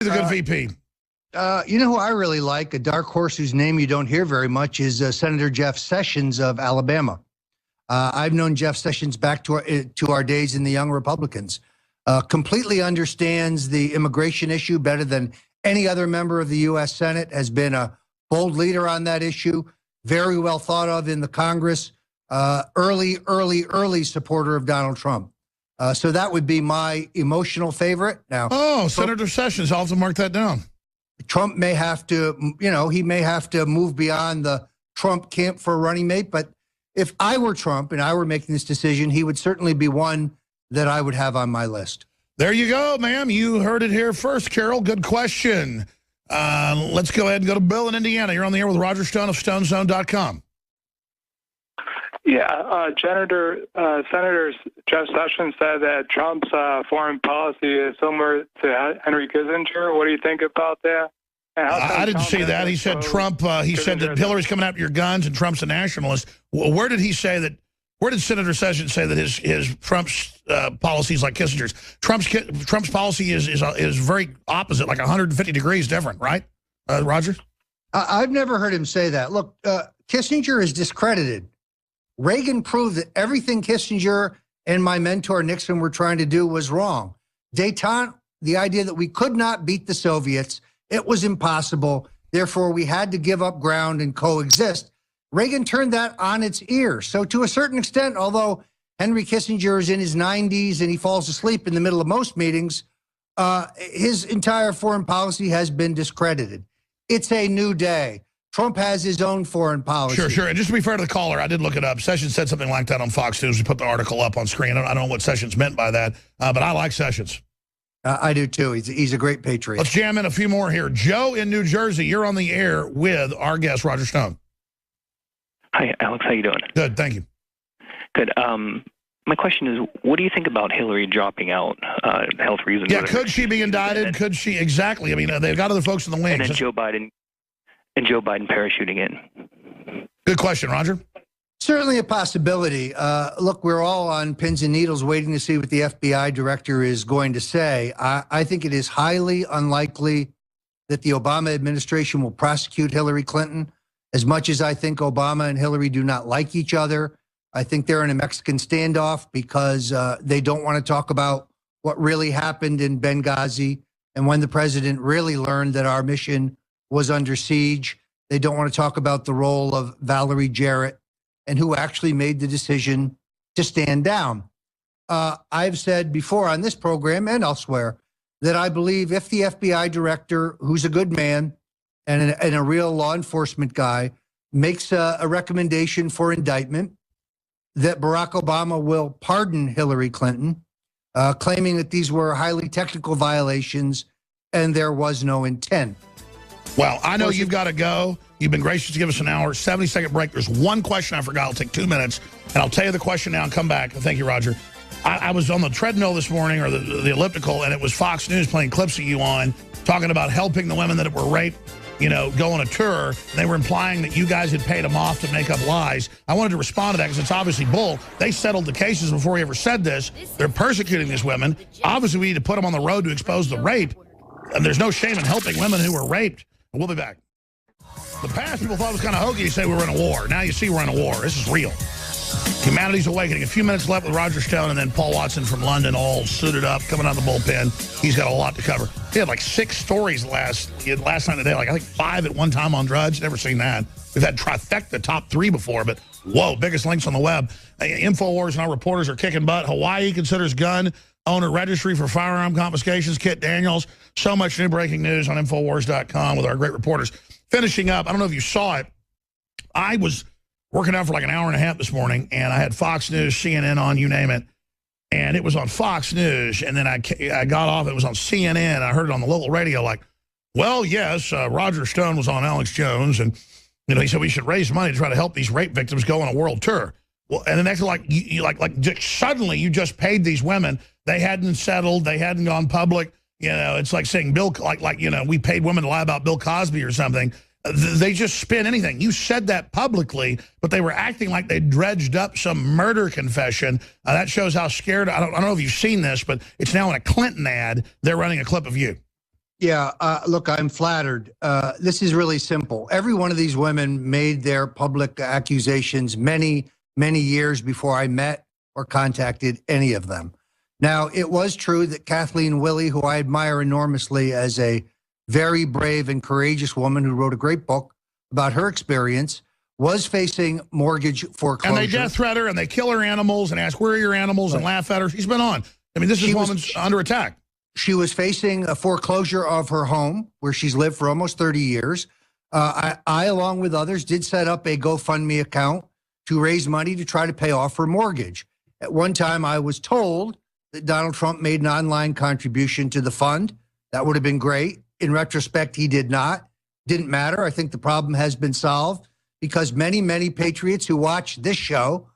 He's a good VP. You know who I really like, a dark horse whose name you don't hear very much, is Senator Jeff Sessions of Alabama. I've known Jeff Sessions back to our days in the Young Republicans. Completely understands the immigration issue better than any other member of the U.S. Senate, has been a bold leader on that issue, very well thought of in the Congress, early supporter of Donald Trump. So that would be my emotional favorite. Now, Senator Sessions, I'll have to mark that down. Trump may have to, he may have to move beyond the Trump camp for a running mate. But if I were Trump and I were making this decision, he would certainly be one that I would have on my list. There you go, ma'am. You heard it here first, Carol. Good question. Let's go ahead and go to Bill in Indiana. You're on the air with Roger Stone of StoneZone.com. Yeah, Senator Jeff Sessions said that Trump's foreign policy is similar to Henry Kissinger. What do you think about that? I didn't say that. He said Trump. He said that Hillary's coming after your guns and Trump's a nationalist. Where did he say that? Where did Senator Sessions say that his Trump's policies like Kissinger's? Trump's policy is very opposite, like 150 degrees different, right, Roger? I've never heard him say that. Look, Kissinger is discredited. Reagan proved that everything Kissinger and my mentor Nixon were trying to do was wrong. Détente, the idea that we could not beat the Soviets, it was impossible. Therefore, we had to give up ground and coexist. Reagan turned that on its ear. So to a certain extent, although Henry Kissinger is in his 90s and he falls asleep in the middle of most meetings, his entire foreign policy has been discredited. It's a new day. Trump has his own foreign policy. Sure. And just to be fair to the caller, I did look it up. Sessions said something like that on Fox News. We put the article up on screen. I don't know what Sessions meant by that, but I like Sessions. I do too. He's a great patriot. Let's jam in a few more here. Joe in New Jersey, you're on the air with our guest, Roger Stone. Hi, Alex. How you doing? Good, thank you. Good. My question is, what do you think about Hillary dropping out, health reasons? Yeah, could she be indicted? Could she? Exactly. I mean, they've got other folks in the wings. And then Joe Biden parachuting in. Good question, Roger. Certainly a possibility. Look, we're all on pins and needles waiting to see what the FBI director is going to say. I think it is highly unlikely that the Obama administration will prosecute Hillary Clinton. As much as I think Obama and Hillary do not like each other, I think they're in a Mexican standoff because they don't want to talk about what really happened in Benghazi and when the president really learned that our mission was under siege. They don't want to talk about the role of Valerie Jarrett and who actually made the decision to stand down. I've said before on this program and elsewhere that I believe if the FBI director, who's a good man and a real law enforcement guy, makes a recommendation for indictment, that Barack Obama will pardon Hillary Clinton, claiming that these were highly technical violations and there was no intent. Well, I know you've got to go. You've been gracious to give us an hour, 70-second break. There's one question I forgot. I'll take 2 minutes, and I'll tell you the question now and come back. Thank you, Roger. I was on the treadmill this morning, or the elliptical, and it was Fox News playing clips of you on, talking about helping the women that were raped, go on a tour. They were implying that you guys had paid them off to make up lies. I wanted to respond to that because it's obviously bull. They settled the cases before we ever said this. They're persecuting these women. Obviously, we need to put them on the road to expose the rape, and there's no shame in helping women who were raped. We'll be back. The past, people thought it was kind of hokey to say we were in a war. Now you see we're in a war. This is real. Humanity's awakening. A few minutes left with Roger Stone and then Paul Watson from London, all suited up, coming out of the bullpen. He's got a lot to cover. He had like 6 stories last night today, like I think 5 at one time on Drudge. Never seen that. We've had trifecta top 3 before, but whoa, biggest links on the web. InfoWars and our reporters are kicking butt. Hawaii considers gun owner registry for firearm confiscations. Kit Daniels. So much new breaking news on Infowars.com with our great reporters. Finishing up, I don't know if you saw it. I was working out for like an hour and a half this morning, and I had Fox News, CNN on, you name it. And it was on Fox News, and then I got off. It was on CNN. I heard it on the local radio like, well, yes, Roger Stone was on Alex Jones, and he said we should raise money to try to help these rape victims go on a world tour. Well, and the next, suddenly you just paid these women. They hadn't settled. They hadn't gone public. It's like saying we paid women to lie about Bill Cosby or something. They just spin anything. You said that publicly, but they were acting like they dredged up some murder confession. That shows how scared. I don't know if you've seen this, but it's now in a Clinton ad. They're running a clip of you. Yeah, look, I'm flattered. This is really simple. Every one of these women made their public accusations many, many years before I met or contacted any of them. Now, it was true that Kathleen Willey, who I admire enormously as a very brave and courageous woman who wrote a great book about her experience, was facing mortgage foreclosure. And they death threat her and they kill her animals and ask, where are your animals, and laugh at her. She's been on. I mean, this woman's under attack. She was facing a foreclosure of her home where she's lived for almost 30 years. I, along with others, did set up a GoFundMe account to raise money to try to pay off her mortgage. At one time, I was told that Donald Trump made an online contribution to the fund. That would have been great. In retrospect, he did not. Didn't matter. I think the problem has been solved because many, many patriots who watch this show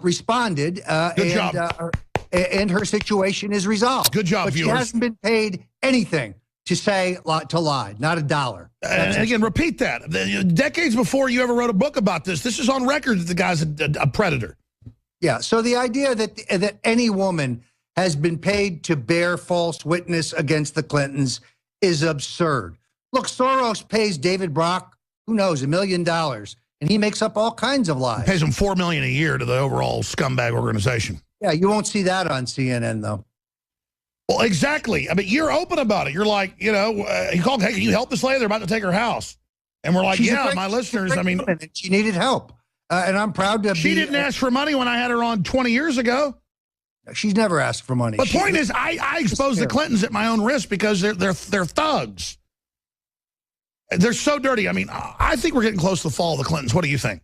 responded. Good job. And her situation is resolved. Good job, but viewers. She hasn't been paid anything to say to lie, not $1. And again, repeat that. Decades before you ever wrote a book about this is on record that the guy's a predator. Yeah, so the idea that any woman has been paid to bear false witness against the Clintons is absurd. Look, Soros pays David Brock, who knows, $1 million, and he makes up all kinds of lies. He pays him $4 million a year to the overall scumbag organization. Yeah, you won't see that on CNN, though. Well, exactly. I mean, you're open about it. You're like, you know, he called, hey, can you help this lady? They're about to take her house. And we're like, my listeners, I mean. She needed help. And I'm proud to She didn't ask for money when I had her on 20 years ago. She's never asked for money. The point is, I expose the Clintons at my own risk because they're thugs. They're so dirty. I mean, I think we're getting close to the fall of the Clintons. What do you think?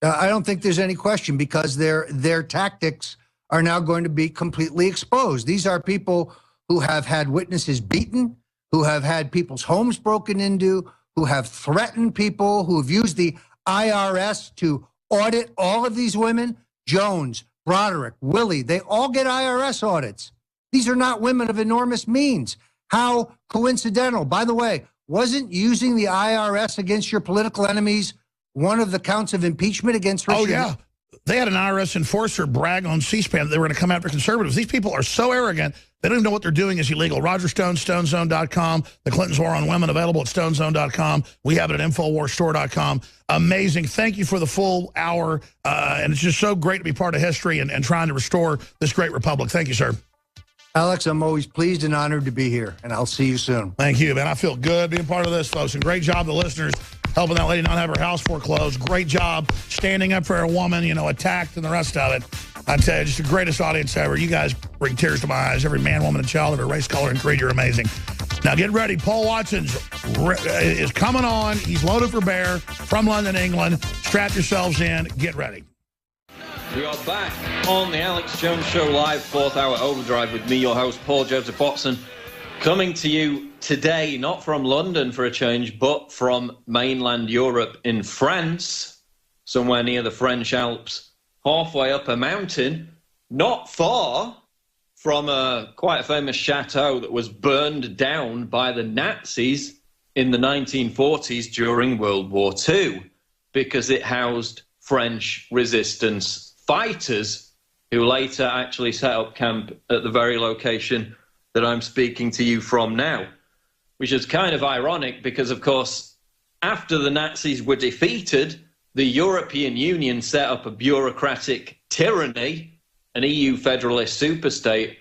I don't think there's any question because their tactics are now going to be completely exposed. These are people who have had witnesses beaten, who have had people's homes broken into, who have threatened people, who have used the IRS to audit all of these women. Jones, Broderick, Willey, they all get IRS audits. These are not women of enormous means. How coincidental. By the way, wasn't using the IRS against your political enemies one of the counts of impeachment against Richard? Oh, yeah. They had an IRS enforcer brag on C-SPAN that they were going to come after conservatives. These people are so arrogant, they don't even know what they're doing is illegal. Roger Stone, StoneZone.com. The Clintons War on Women, available at StoneZone.com. We have it at InfoWarsStore.com. Amazing. Thank you for the full hour. And it's just so great to be part of history and trying to restore this great republic. Thank you, sir. Alex, I'm always pleased and honored to be here, and I'll see you soon. Thank you, man. I feel good being part of this, folks. And great job, the listeners, helping that lady not have her house foreclosed. Great job standing up for a woman, you know, attacked and the rest of it. I tell you, just the greatest audience ever. You guys bring tears to my eyes. Every man, woman, and child of every race, color, and creed, you're amazing. Now get ready. Paul Watson's is coming on. He's loaded for bear from London, England. Strap yourselves in. Get ready. We are back on the Alex Jones Show live, 4th hour overdrive with me, your host, Paul Joseph Watson, coming to you today, not from London for a change, but from mainland Europe in France, somewhere near the French Alps, halfway up a mountain, not far from quite a famous chateau that was burned down by the Nazis in the 1940s during World War II, because it housed French resistance fighters who later actually set up camp at the very location that I'm speaking to you from now, which is kind of ironic because, of course, after the Nazis were defeated, the European Union set up a bureaucratic tyranny, an EU federalist superstate,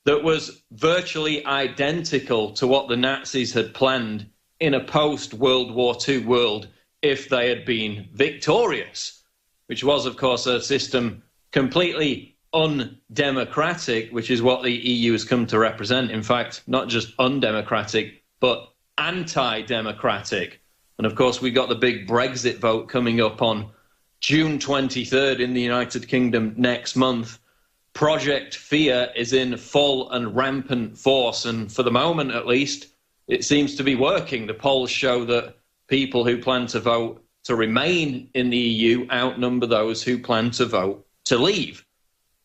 that was virtually identical to what the Nazis had planned in a post-World War II world if they had been victorious, which was, of course, a system completely undemocratic, which is what the EU has come to represent. In fact, not just undemocratic, but anti-democratic. And, of course, we got the big Brexit vote coming up on June 23rd in the United Kingdom next month. Project Fear is in full and rampant force, and for the moment, at least, it seems to be working. The polls show that people who plan to vote to remain in the EU outnumber those who plan to vote to leave.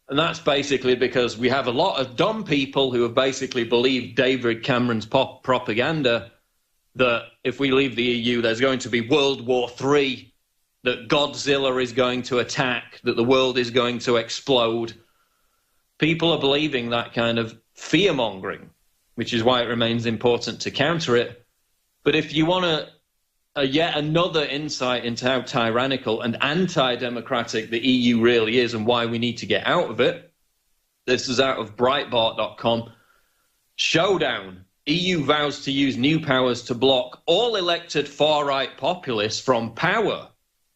And that's basically because we have a lot of dumb people who have basically believed David Cameron's propaganda that if we leave the EU, there's going to be World War III, that Godzilla is going to attack, that the world is going to explode. People are believing that kind of fear-mongering. which is why it remains important to counter it. But if you want yet another insight into how tyrannical and anti-democratic the EU really is and why we need to get out of it, this is out of Breitbart.com. Showdown. EU vows to use new powers to block all elected far-right populists from power.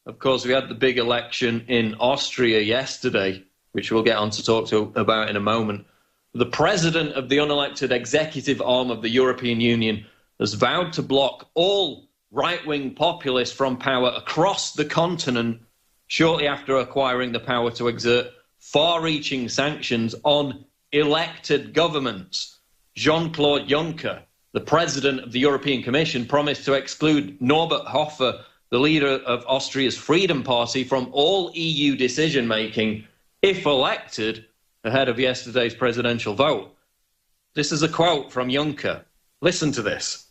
Of course, we had the big election in Austria yesterday, which we'll get on to talk about in a moment. The president of the unelected executive arm of the European Union has vowed to block all right-wing populists from power across the continent shortly after acquiring the power to exert far-reaching sanctions on elected governments. Jean-Claude Juncker, the president of the European Commission, promised to exclude Norbert Hofer, the leader of Austria's Freedom Party, from all EU decision-making if elected ahead of yesterday's presidential vote. This is a quote from Juncker. Listen to this.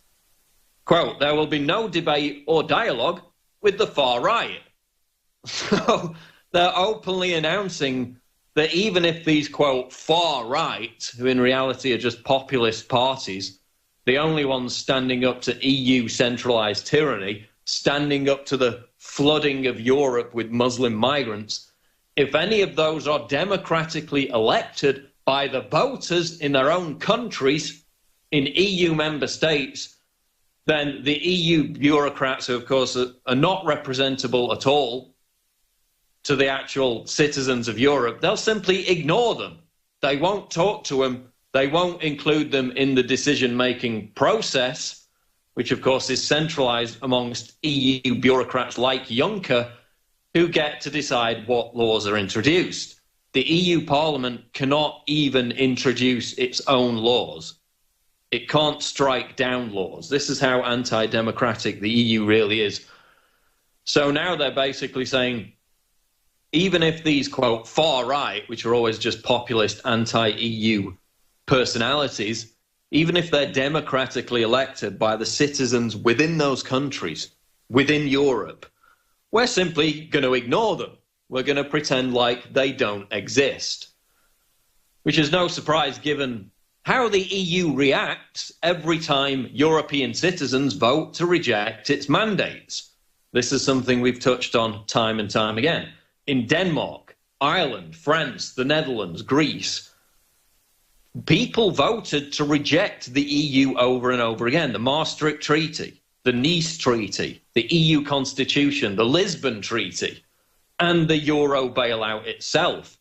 Quote, "There will be no debate or dialogue with the far right." So they're openly announcing that even if these, quote, far right, who in reality are just populist parties, the only ones standing up to EU centralized tyranny, standing up to the flooding of Europe with Muslim migrants, if any of those are democratically elected by the voters in their own countries, in EU member states, then the EU bureaucrats, who of course are not representable at all to the actual citizens of Europe, they'll simply ignore them. They won't talk to them. They won't include them in the decision-making process, which of course is centralized amongst EU bureaucrats like Juncker, who get to decide what laws are introduced. The EU Parliament cannot even introduce its own laws. It can't strike down laws. This is how anti-democratic the EU really is. So now they're basically saying, even if these, quote, far right, which are always just populist anti-EU personalities, even if they're democratically elected by the citizens within those countries, within Europe, we're simply going to ignore them. We're going to pretend like they don't exist. Which is no surprise given how the EU reacts every time European citizens vote to reject its mandates. This is something we've touched on time and time again. In Denmark, Ireland, France, the Netherlands, Greece, people voted to reject the EU over and over again. The Maastricht Treaty, the Nice Treaty, the EU Constitution, the Lisbon Treaty, and the Euro bailout itself.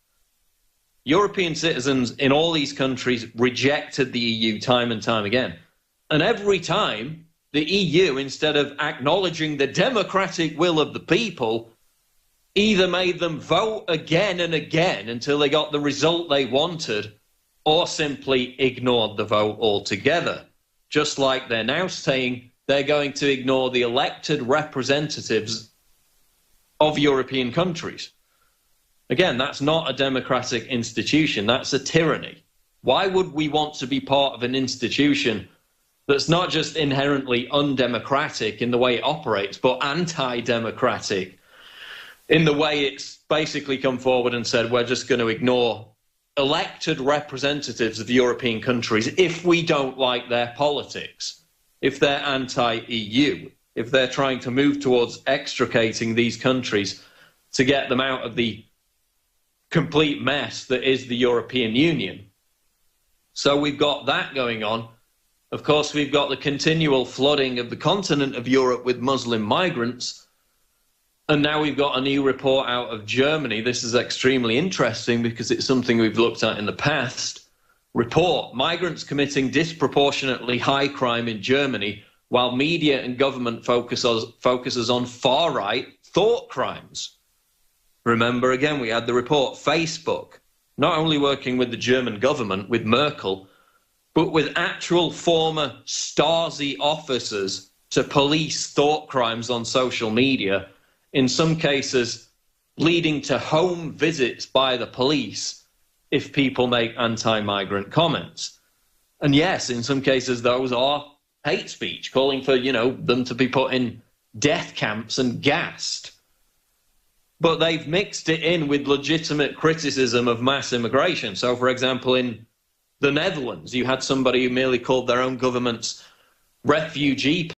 European citizens in all these countries rejected the EU time and time again. And every time, the EU, instead of acknowledging the democratic will of the people, either made them vote again and again until they got the result they wanted, or simply ignored the vote altogether. Just like they're now saying they're going to ignore the elected representatives of European countries. Again, that's not a democratic institution, that's a tyranny. Why would we want to be part of an institution that's not just inherently undemocratic in the way it operates, but anti-democratic in the way it's basically come forward and said, we're just going to ignore elected representatives of European countries if we don't like their politics, if they're anti-EU, if they're trying to move towards extricating these countries to get them out of the complete mess that is the European Union. So we've got that going on. Of course, we've got the continual flooding of the continent of Europe with Muslim migrants. And now we've got a new report out of Germany. This is extremely interesting because it's something we've looked at in the past. Report, migrants committing disproportionately high crime in Germany, while media and government focuses on far-right thought crimes. Remember, again, we had the report, Facebook, not only working with the German government, with Merkel, but with actual former Stasi officers to police thought crimes on social media, in some cases leading to home visits by the police if people make anti-migrant comments. And yes, in some cases those are hate speech, calling for, them to be put in death camps and gassed. But they've mixed it in with legitimate criticism of mass immigration. So, for example, in the Netherlands, you had somebody who merely called their own government's refugee